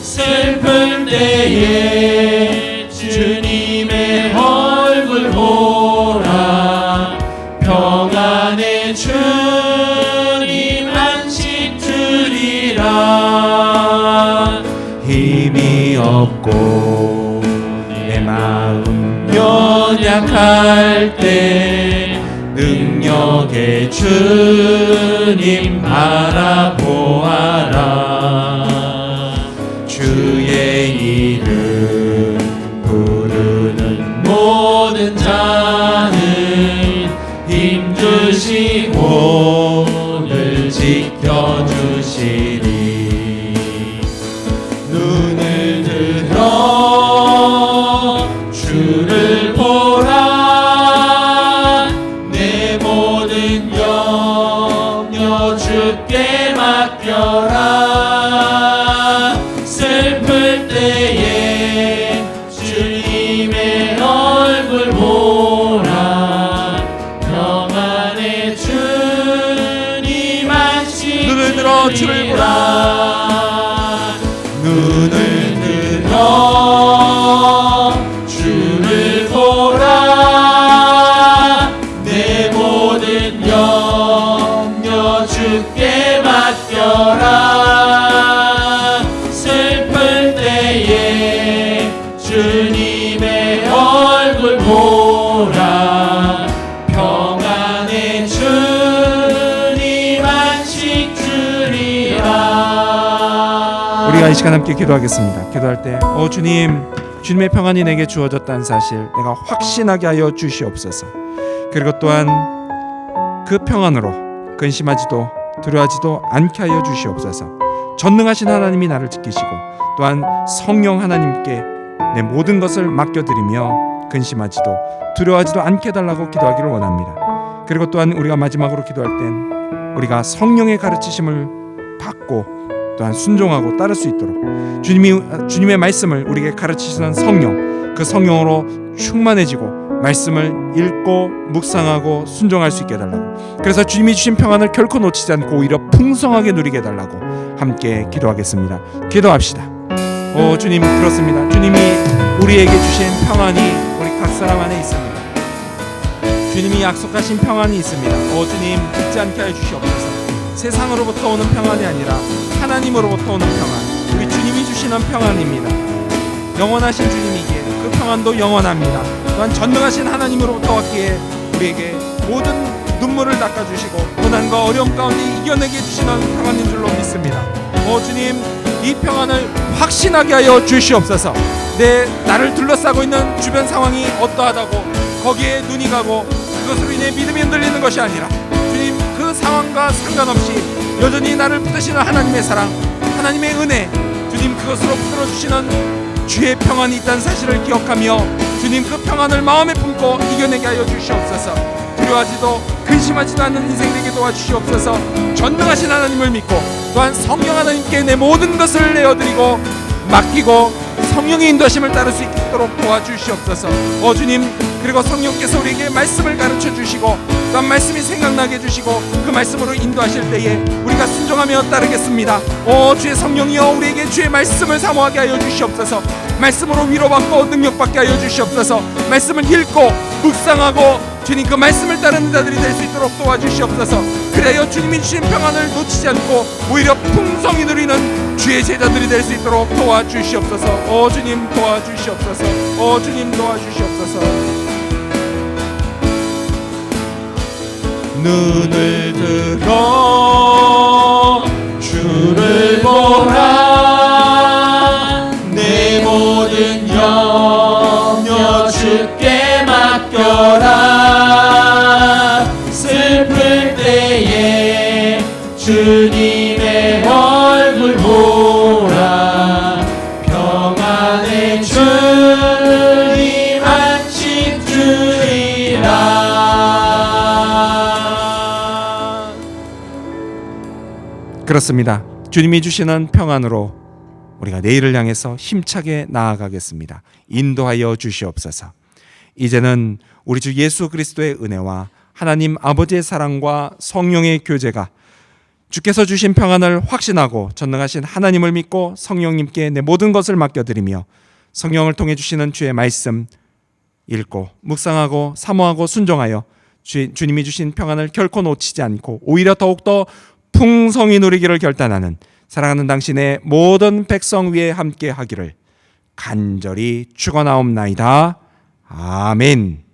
슬플 때에 주님의 얼굴 보라 평안의 주님 안식 주리라 힘이 없고 내 마음 연약할 때 능력의 주님 바라보아라 주의 이름 부르는 모든 자는 힘주시고 늘 지켜 이 시간 함께 기도하겠습니다. 기도할 때 주님, 주님의 평안이 내게 주어졌다는 사실 내가 확신하게 하여 주시옵소서. 그리고 또한 그 평안으로 근심하지도 두려워하지도 않게 하여 주시옵소서. 전능하신 하나님이 나를 지키시고 또한 성령 하나님께 내 모든 것을 맡겨드리며 근심하지도 두려워하지도 않게 해달라고 기도하기를 원합니다. 그리고 또한 우리가 마지막으로 기도할 땐 우리가 성령의 가르치심을 받고 또한 순종하고 따를 수 있도록 주님의 말씀을 우리에게 가르치시는 성령, 그 성령으로 충만해지고 말씀을 읽고 묵상하고 순종할 수 있게 해달라고, 그래서 주님이 주신 평안을 결코 놓치지 않고 오히려 풍성하게 누리게 해달라고 함께 기도하겠습니다. 기도합시다. 주님, 그렇습니다. 주님이 우리에게 주신 평안이 우리 각 사람 안에 있습니다. 주님이 약속하신 평안이 있습니다. 주님, 잊지 않게 하여 주시옵소서. 세상으로부터 오는 평안이 아니라 하나님으로부터 오는 평안, 우리 주님이 주시는 평안입니다. 영원하신 주님이기에 그 평안도 영원합니다. 또한 전능하신 하나님으로부터 왔기에 우리에게 모든 눈물을 닦아주시고 고난과 어려움 가운데 이겨내게 해주시는 평안인 줄로 믿습니다. 주님, 이 평안을 확신하게 하여 주시옵소서. 나를 둘러싸고 있는 주변 상황이 어떠하다고 거기에 눈이 가고 그것으로 인해 믿음이 흔들리는 것이 아니라 주님, 그 상황과 상관없이 여전히 나를 붙드시는 하나님의 사랑, 하나님의 은혜, 주님, 그것으로 붙들어주시는 주의 평안이 있다는 사실을 기억하며 주님, 그 평안을 마음에 품고 이겨내게 하여 주시옵소서. 두려워하지도 근심하지도 않는 인생 되게 도와주시옵소서. 전능하신 하나님을 믿고 또한 성령 하나님께 내 모든 것을 내어드리고 맡기고 성령의 인도하심을 따를 수 있도록 도와주시옵소서. 주님, 그리고 성령께서 우리에게 말씀을 가르쳐 주시고 또한 말씀이 생각나게 해주시고 그 말씀으로 인도하실 때에 우리가 순종하며 따르겠습니다. 주의 성령이여, 우리에게 주의 말씀을 사모하게 하여 주시옵소서. 말씀으로 위로받고 능력받게 하여 주시옵소서. 말씀을 읽고 묵상하고 주님, 그 말씀을 따르는 자들이 될 수 있도록 도와주시옵소서. 그래야 주님이 주신 평안을 놓치지 않고 오히려 풍성히 누리는 주의 제자들이 될 수 있도록 도와주시옵소서. 주님, 도와주시옵소서. 주님, 도와주시옵소서. 눈을 들어 주를 보라. 내 모든 염려 주께 맡겨라. 슬플 때에 주님의 얼굴 보라. 평안의 주님 안식 주리라. 그렇습니다. 주님이 주시는 평안으로 우리가 내일을 향해서 힘차게 나아가겠습니다. 인도하여 주시옵소서. 이제는 우리 주 예수 그리스도의 은혜와 하나님 아버지의 사랑과 성령의 교제가 주께서 주신 평안을 확신하고 전능하신 하나님을 믿고 성령님께 내 모든 것을 맡겨드리며 성령을 통해 주시는 주의 말씀 읽고 묵상하고 사모하고 순종하여 주님이 주신 평안을 결코 놓치지 않고 오히려 더욱더 풍성히 누리기를 결단하는 사랑하는 당신의 모든 백성 위에 함께 하기를 간절히 축원하옵나이다. 아멘.